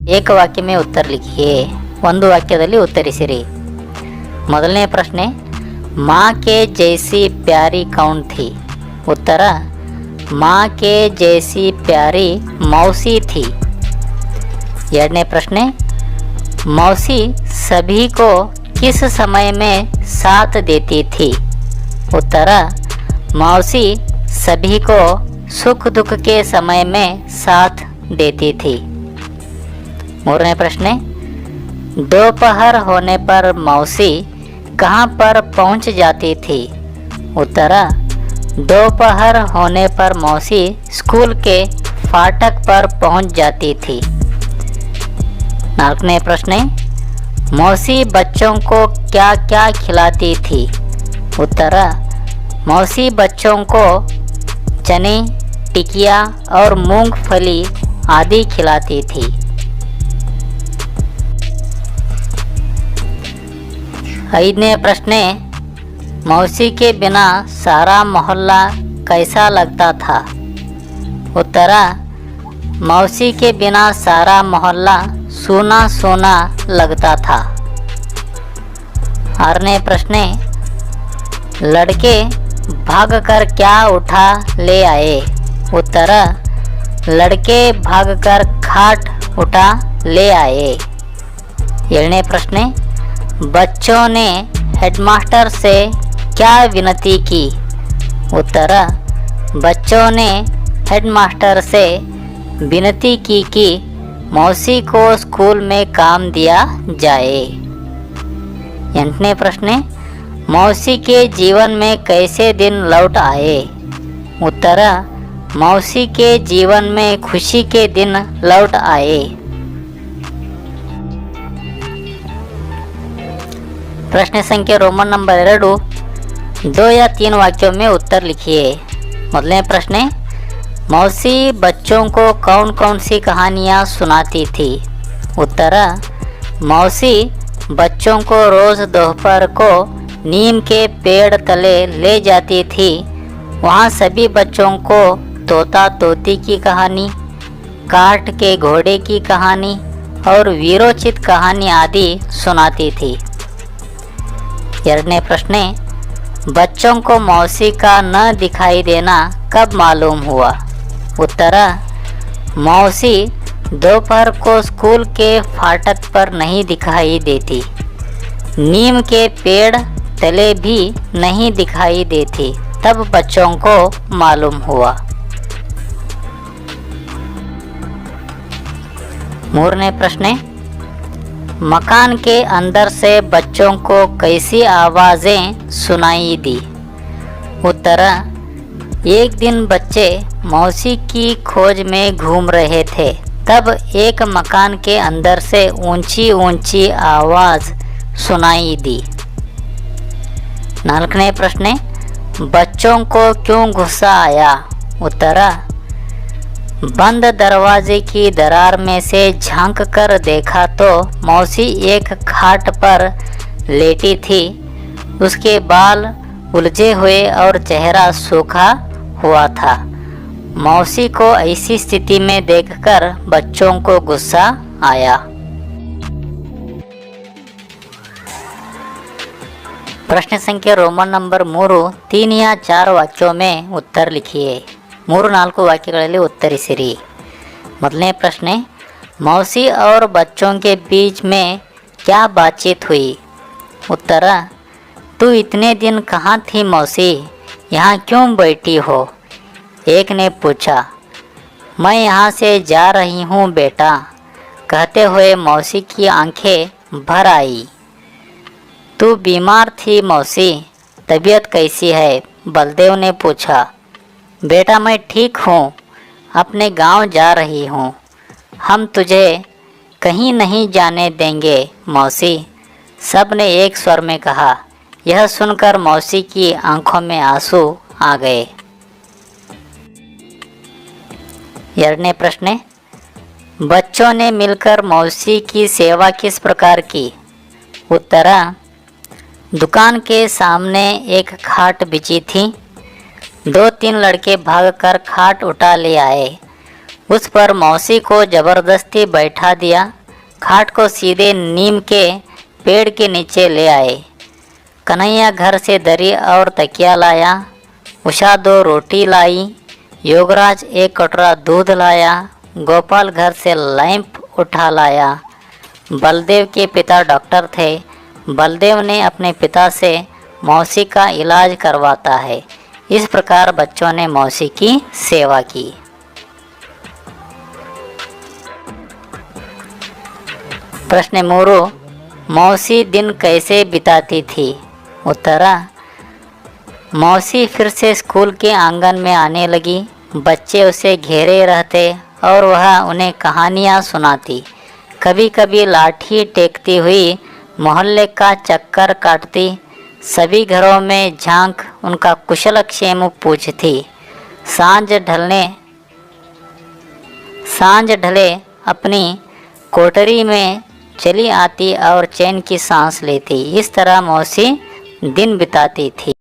ಏಕ ವಾಕ್ಯ में उत्तर लिखिए ಒಂದು ವಾಕ್ಯದಲ್ಲಿ ಉತ್ತರಿಸಿರಿ। ಮೊದಲನೇ ಪ್ರಶ್ನೆ, माँ के जैसी प्यारी कौन थी? उत्तर, माँ के जैसी प्यारी मौसी थी। ಎರಡನೇ ಪ್ರಶ್ನೆ, मौसी सभी को किस समय में साथ देती थी? उत्तर, मौसी सभी को सुख दुख के समय में साथ देती थी। ಮೂರನೇ ಪ್ರಶ್ನೆ, दोपहर होने पर मौसी कहाँ पर पहुँच जाती थी? उत्तर, दोपहर होने पर मौसी स्कूल के फाटक पर पहुँच जाती थी। नाल्कने प्रश्न, मौसी बच्चों को क्या क्या खिलाती थी? उत्तर, मौसी बच्चों को चने, टिकिया और मूंगफली आदि खिलाती थी। ಐದನೇ ಪ್ರಶ್ನೆ, मौसी के बिना सारा मोहल्ला कैसा लगता था? उत्तर, मौसी के बिना सारा मोहल्ला सूना सूना लगता था। आठवें प्रश्न, लड़के भागकर क्या उठा ले आए? उत्तर, लड़के भागकर खाट उठा ले आए। ಏಳನೇ ಪ್ರಶ್ನೆ, बच्चों ने हेडमास्टर से क्या विनती की? उत्तर, बच्चों ने हेडमास्टर से विनती की कि मौसी को स्कूल में काम दिया जाए। ಎಂಟನೇ ಪ್ರಶ್ನೆ, मौसी के जीवन में कैसे दिन लौट आए? उत्तर, मौसी के जीवन में खुशी के दिन लौट आए। प्रश्न संख्या रोमन नंबर 2, 2 या 3 वाक्यों में उत्तर लिखिए। ಮೊದಲನೇ ಪ್ರಶ್ನೆ, मौसी बच्चों को कौन कौन सी कहानियाँ सुनाती थी? उत्तर, मौसी बच्चों को रोज़ दोपहर को नीम के पेड़ तले ले जाती थी। वहाँ सभी बच्चों को तोता तोती की कहानी, काठ के घोड़े की कहानी और वीरोचित कहानी आदि सुनाती थी। ಎರಡನೇ ಪ್ರಶ್ನೆ, बच्चों को मौसी का न दिखाई देना कब मालूम हुआ? उत्तर, मौसी दोपहर को स्कूल के फाटक पर नहीं दिखाई देती, नीम के पेड़ तले भी नहीं दिखाई देती, तब बच्चों को मालूम हुआ। ಮೂರನೇ ಪ್ರಶ್ನೆ, मकान के अंदर से बच्चों को कैसी आवाज़ें सुनाई दी? उत्तर, एक दिन बच्चे मौसी की खोज में घूम रहे थे, तब एक मकान के अंदर से ऊंची ऊंची आवाज़ सुनाई दी। नाल्कने प्रश्न, बच्चों को क्यों गुस्सा आया? उत्तर, बंद दरवाजे की दरार में से झांक कर देखा तो मौसी एक खाट पर लेटी थी। उसके बाल उलझे हुए और चेहरा सूखा हुआ था। मौसी को ऐसी स्थिति में देखकर बच्चों को गुस्सा आया। प्रश्न संख्या रोमन नंबर 3, 3 या 4 वाक्यों में उत्तर लिखिए। 3-4 ವಾಕ್ಯಗಳಲ್ಲಿ ಉತ್ತರಿಸಿರಿ। ಮೊದಲನೇ ಪ್ರಶ್ನೆ, मौसी और बच्चों के बीच में क्या बातचीत हुई? उत्तर, तू इतने दिन कहाँ थी मौसी, यहाँ क्यों बैठी हो? एक ने पूछा। मैं यहाँ से जा रही हूँ बेटा, कहते हुए मौसी की आंखें भर आई। तू बीमार थी मौसी, तबीयत कैसी है? बलदेव ने पूछा। बेटा मैं ठीक हूँ, अपने गांव जा रही हूँ, हम तुझे कहीं नहीं जाने देंगे मौसी, सब ने एक स्वर में कहा। यह सुनकर मौसी की आंखों में आंसू आ गए। ಎರಡನೇ ಪ್ರಶ್ನೆ, बच्चों ने मिलकर मौसी की सेवा किस प्रकार की? उत्तर, दुकान के सामने एक खाट बिछी थी। 2-3 लड़के भागकर खाट उठा ले आए। उस पर मौसी को जबरदस्ती बैठा दिया। खाट को सीधे नीम के पेड़ के नीचे ले आए। कन्हैया घर से दरी और तकिया लाया। उषा 2 रोटी लाई। योगराज 1 कटोरा दूध लाया। गोपाल घर से लैंप उठा लाया। बलदेव के पिता डॉक्टर थे। बलदेव ने अपने पिता से मौसी का इलाज करवाता है। इस प्रकार बच्चों ने मौसी की सेवा की। प्रश्न 3, मौसी दिन कैसे बिताती थी? उत्तर, मौसी फिर से स्कूल के आंगन में आने लगी। बच्चे उसे घेरे रहते और वह उन्हें कहानियाँ सुनाती। कभी कभी लाठी टेकती हुई मोहल्ले का चक्कर काटती। सभी घरों में झांक उनका कुशल क्षेम पूछती। सांझ ढले अपनी कोठरी में चली आती और चैन की सांस लेती। इस तरह मौसी दिन बिताती थी।